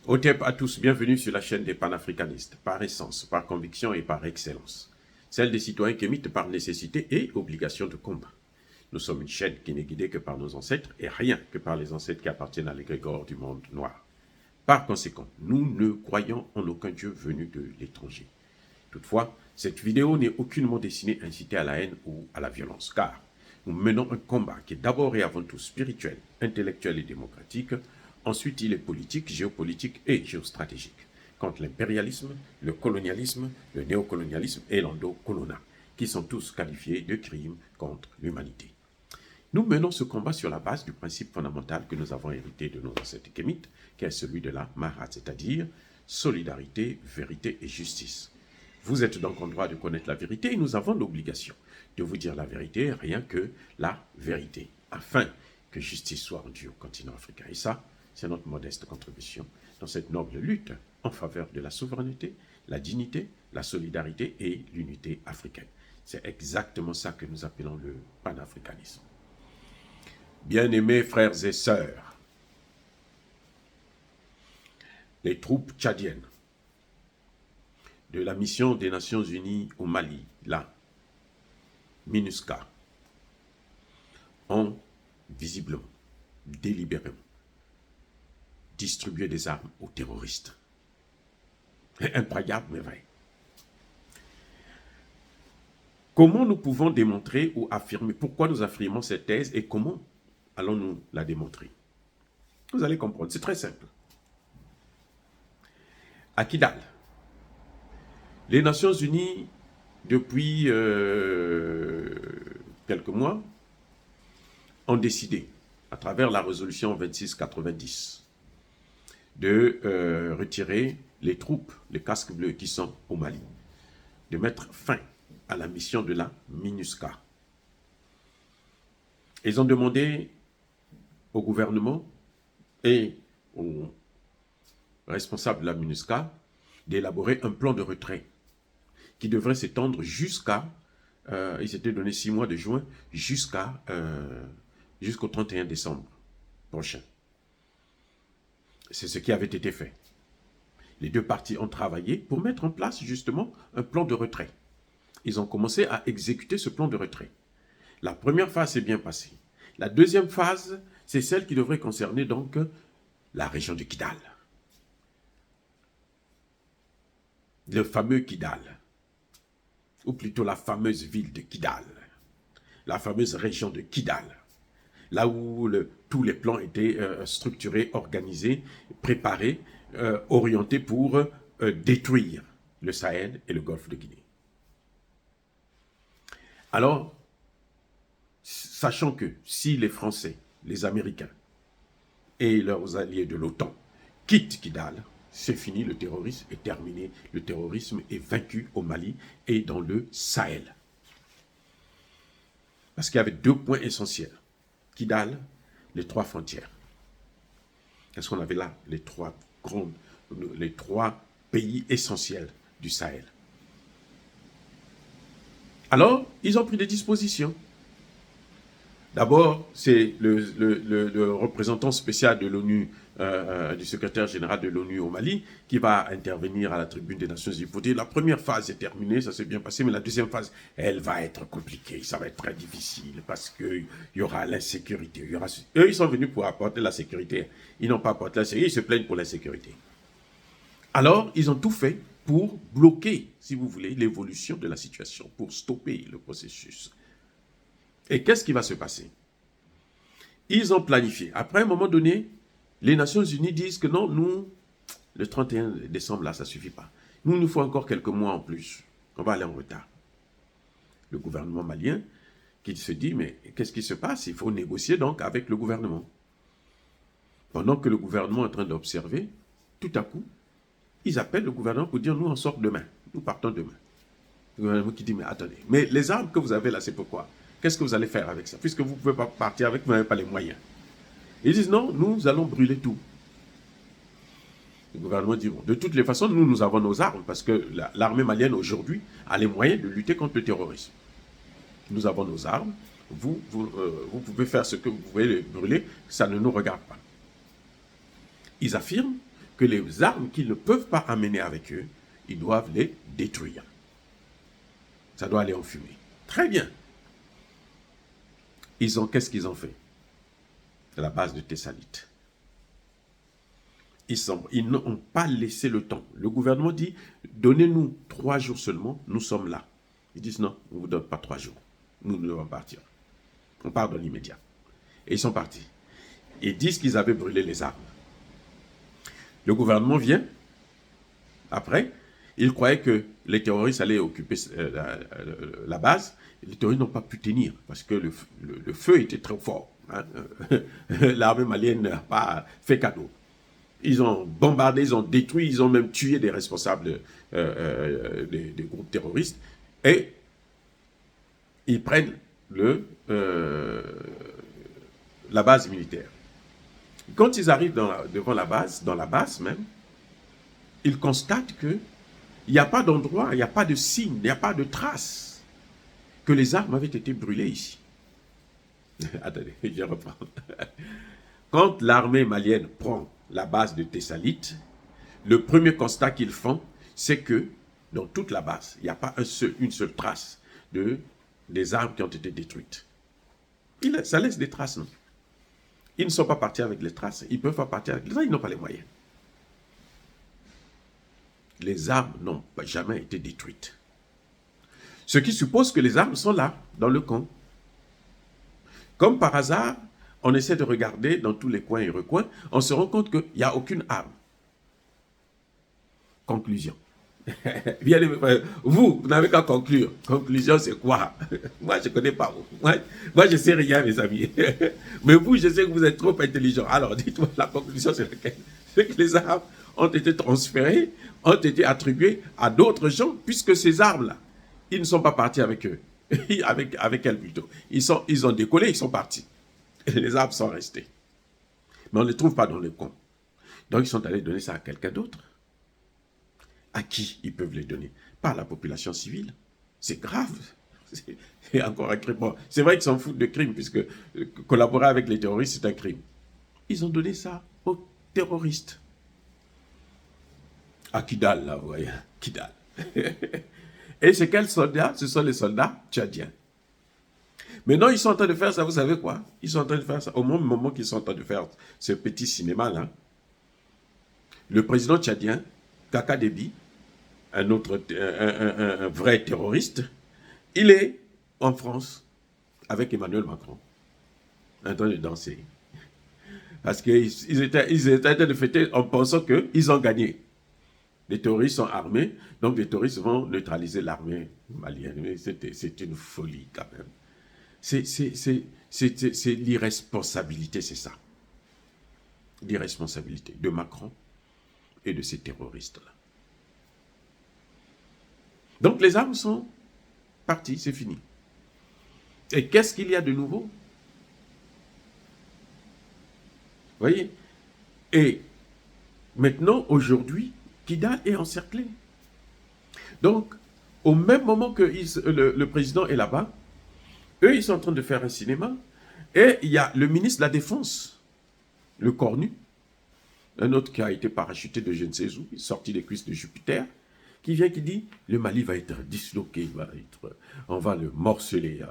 Otep à tous, bienvenue sur la chaîne des panafricanistes, par essence, par conviction et par excellence. Celle des citoyens qui émitent par nécessité et obligation de combat. Nous sommes une chaîne qui n'est guidée que par nos ancêtres et rien que par les ancêtres qui appartiennent à l'égrégore du monde noir. Par conséquent, nous ne croyons en aucun Dieu venu de l'étranger. Toutefois, cette vidéo n'est aucunement destinée à inciter à la haine ou à la violence, car nous menons un combat qui est d'abord et avant tout spirituel, intellectuel et démocratique. Ensuite, il est politique, géopolitique et géostratégique, contre l'impérialisme, le colonialisme, le néocolonialisme et l'endocolonat, qui sont tous qualifiés de crimes contre l'humanité. Nous menons ce combat sur la base du principe fondamental que nous avons hérité de nos ancêtres kémites, qui est celui de la Mahat, c'est-à-dire solidarité, vérité et justice. Vous êtes donc en droit de connaître la vérité et nous avons l'obligation de vous dire la vérité, rien que la vérité, afin que justice soit rendue au continent africain. Et ça, c'est notre modeste contribution dans cette noble lutte en faveur de la souveraineté, la dignité, la solidarité et l'unité africaine. C'est exactement ça que nous appelons le panafricanisme. Bien-aimés frères et sœurs, les troupes tchadiennes de la mission des Nations Unies au Mali, la MINUSCA, ont visiblement, délibérément, distribué des armes aux terroristes. Incroyable, mais vrai. Comment nous pouvons démontrer ou affirmer, pourquoi nous affirmons cette thèse et comment allons-nous la démontrer? Vous allez comprendre, c'est très simple. À Kidal, les Nations Unies, depuis quelques mois, ont décidé, à travers la résolution 2690, de retirer les troupes, les casques bleus qui sont au Mali, de mettre fin à la mission de la MINUSCA. Ils ont demandé au gouvernement et aux responsables de la MINUSCA d'élaborer un plan de retrait qui devrait s'étendre jusqu'à, ils s'étaient donné 6 mois de juin, jusqu'au 31 décembre prochain. C'est ce qui avait été fait. Les deux parties ont travaillé pour mettre en place justement un plan de retrait. Ils ont commencé à exécuter ce plan de retrait. La première phase s'est bien passée. La deuxième phase, c'est celle qui devrait concerner donc la région de Kidal. Le fameux Kidal, ou plutôt la fameuse ville de Kidal, la fameuse région de Kidal, là où tous les plans étaient structurés, organisés, préparés, orientés pour détruire le Sahel et le golfe de Guinée. Alors, sachant que si les Français, les Américains et leurs alliés de l'OTAN quittent Kidal, c'est fini, le terrorisme est terminé. Le terrorisme est vaincu au Mali et dans le Sahel. Parce qu'il y avait 2 points essentiels. Kidal, les 3 frontières. Qu'est-ce qu'on avait là? Les 3 pays essentiels du Sahel. Alors, ils ont pris des dispositions. D'abord, c'est le représentant spécial de l'ONU, du secrétaire général de l'ONU au Mali, qui va intervenir à la tribune des Nations Unies pour dire la première phase est terminée, ça s'est bien passé, mais la deuxième phase, elle va être compliquée, ça va être très difficile parce qu'il y aura l'insécurité. Eux, ils sont venus pour apporter la sécurité. Ils n'ont pas apporté la sécurité, ils se plaignent pour l'insécurité. Alors, ils ont tout fait pour bloquer, si vous voulez, l'évolution de la situation, pour stopper le processus. Et qu'est-ce qui va se passer? Ils ont planifié. Après, à un moment donné, les Nations Unies disent que non, nous, le 31 décembre, là, ça ne suffit pas. Nous, il nous faut encore quelques mois en plus. On va aller en retard. Le gouvernement malien qui se dit, mais qu'est-ce qui se passe? Il faut négocier donc avec le gouvernement. Pendant que le gouvernement est en train d'observer, tout à coup, ils appellent le gouvernement pour dire, nous, on sort demain. Nous partons demain. Le gouvernement qui dit, mais attendez, mais les armes que vous avez là, c'est pourquoi? Qu'est-ce que vous allez faire avec ça? Puisque vous ne pouvez pas partir avec, vous n'avez pas les moyens. Ils disent non, nous allons brûler tout. Le gouvernement dit bon, de toutes les façons, nous avons nos armes parce que l'armée malienne aujourd'hui a les moyens de lutter contre le terrorisme. Nous avons nos armes, vous pouvez faire ce que vous pouvez brûler, ça ne nous regarde pas. Ils affirment que les armes qu'ils ne peuvent pas amener avec eux, ils doivent les détruire. Ça doit aller en fumée. Très bien. Qu'est-ce qu'ils ont fait? À la base de Thessalite. Ils n'ont pas laissé le temps. Le gouvernement dit, donnez-nous 3 jours seulement, nous sommes là. Ils disent non, on ne vous donne pas 3 jours. Nous devons partir. On part dans l'immédiat. Et ils sont partis. Ils disent qu'ils avaient brûlé les armes. Le gouvernement vient, après, ils croyaient que les terroristes allaient occuper la base. Les terroristes n'ont pas pu tenir parce que le feu était très fort. Hein. L'armée malienne n'a pas fait cadeau. Ils ont bombardé, ils ont détruit, ils ont même tué des responsables des groupes terroristes. Et ils prennent la base militaire. Quand ils arrivent devant la base, dans la base même, ils constatent qu'il n'y a pas d'endroit, il n'y a pas de signe, il n'y a pas de trace que les armes avaient été brûlées ici. Attendez, je reprends. Quand l'armée malienne prend la base de Thessalite, le premier constat qu'ils font, c'est que dans toute la base, il n'y a pas une seule trace des armes qui ont été détruites. Ça laisse des traces, non? Ils ne sont pas partis avec les traces, ils ne peuvent pas partir avec les traces, ils n'ont pas les moyens. Les armes n'ont jamais été détruites. Ce qui suppose que les armes sont là, dans le camp. Comme par hasard, on essaie de regarder dans tous les coins et recoins, on se rend compte qu'il n'y a aucune arme. Conclusion. Bien, vous n'avez qu'à conclure. Conclusion, c'est quoi? Moi, je ne connais pas. Moi, je ne sais rien, mes amis. Mais vous, je sais que vous êtes trop intelligents. Alors, dites-moi, la conclusion, c'est laquelle? C'est que les armes ont été transférées, ont été attribuées à d'autres gens, puisque ces armes-là, ils ne sont pas partis avec eux. avec elles plutôt. Ils ont décollé, ils sont partis. Et les armes sont restées. Mais on ne les trouve pas dans le camp. Donc, ils sont allés donner ça à quelqu'un d'autre. À qui ils peuvent les donner? Pas à la population civile. C'est grave. C'est encore un crime. Bon, c'est vrai qu'ils s'en foutent de crime, puisque collaborer avec les terroristes, c'est un crime. Ils ont donné ça aux terroristes. À Kidal, là, vous voyez. Kidal. Et c'est quels soldats? Ce sont les soldats tchadiens. Maintenant, ils sont en train de faire ça, vous savez quoi? Ils sont en train de faire ça. Au même moment qu'ils sont en train de faire ce petit cinéma-là, le président tchadien, Kaka Déby, un vrai terroriste, il est en France avec Emmanuel Macron, en train de danser. Parce qu'ils étaient en train de fêter en pensant qu'ils ont gagné. Les terroristes sont armés, donc les terroristes vont neutraliser l'armée malienne. C'est une folie quand même. C'est l'irresponsabilité, c'est ça. L'irresponsabilité de Macron et de ces terroristes-là. Donc les armes sont parties, c'est fini. Et qu'est-ce qu'il y a de nouveau? Vous voyez? Et maintenant, aujourd'hui, Kidal est encerclé. Donc, au même moment que le président est là-bas, eux, ils sont en train de faire un cinéma. Et il y a le ministre de la Défense, le Cornu, un autre qui a été parachuté de je ne sais où, sorti des cuisses de Jupiter, qui vient, qui dit, le Mali va être disloqué, on va le morceler,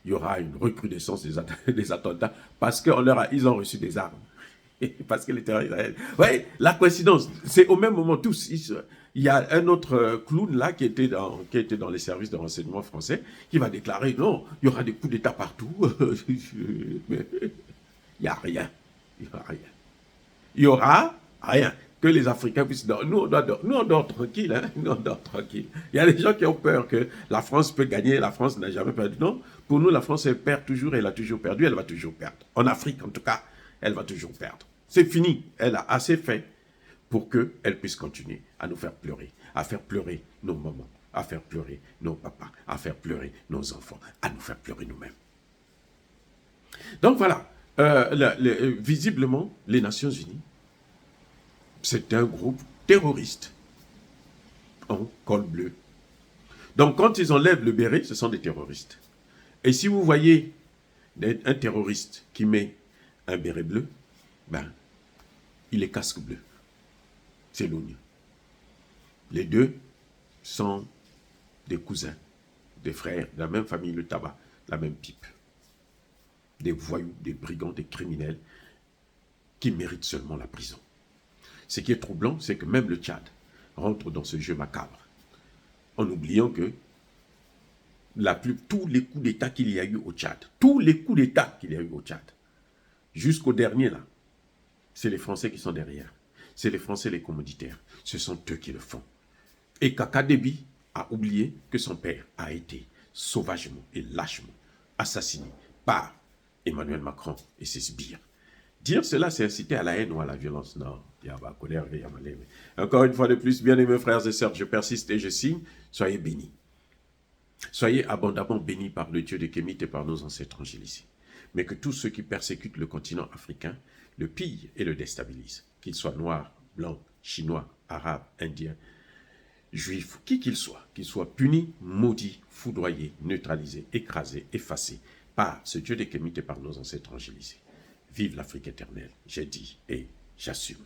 il y aura une recrudescence des attentats, parce qu'ils ont reçu des armes. Parce que les terroristes... Vous voyez, la coïncidence, c'est au même moment tous. Il y a un autre clown là qui était dans les services de renseignement français qui va déclarer, non, il y aura des coups d'État partout. Mais il n'y a rien. Il n'y aura rien. Il n'y aura rien. Que les Africains puissent dormir. Nous, on dort tranquille. Hein? Nous, on dort tranquille. Il y a des gens qui ont peur que la France peut gagner. La France n'a jamais perdu. Non, pour nous, la France, elle perd toujours. Elle a toujours perdu. Elle va toujours perdre. En Afrique, en tout cas, elle va toujours perdre. C'est fini. Elle a assez fait pour qu'elle puisse continuer à nous faire pleurer. À faire pleurer nos mamans. À faire pleurer nos papas. À faire pleurer nos enfants. À nous faire pleurer nous-mêmes. Donc voilà. Visiblement, les Nations Unies, c'est un groupe terroriste en col bleu. Donc, quand ils enlèvent le béret, ce sont des terroristes. Et si vous voyez un terroriste qui met un béret bleu, ben, il est casque bleu. c'est l'ONU. Les deux sont des cousins, des frères, de la même famille, le tabac, la même pipe. Des voyous, des brigands, des criminels qui méritent seulement la prison. Ce qui est troublant, c'est que même le Tchad rentre dans ce jeu macabre, en oubliant que tous les coups d'État qu'il y a eu au Tchad, jusqu'au dernier là, c'est les Français qui sont derrière. C'est les Français les commoditaires. Ce sont eux qui le font. Et Kaka Déby a oublié que son père a été sauvagement et lâchement assassiné par Emmanuel Macron et ses sbires. Dire cela, c'est inciter à la haine ou à la violence. Non, il y a la colère, il y a mal. Encore une fois de plus, bien-aimés frères et sœurs, je persiste et je signe. Soyez bénis. Soyez abondamment bénis par le Dieu de Kémite et par nos ancêtres angélisés. Mais que tous ceux qui persécutent le continent africain le pillent et le déstabilisent, qu'ils soient noirs, blancs, chinois, arabes, indiens, juifs, qui qu'ils soient punis, maudits, foudroyés, neutralisés, écrasés, effacés par ce Dieu de Kémite et par nos ancêtres angélisés. Vive l'Afrique éternelle, j'ai dit et j'assume.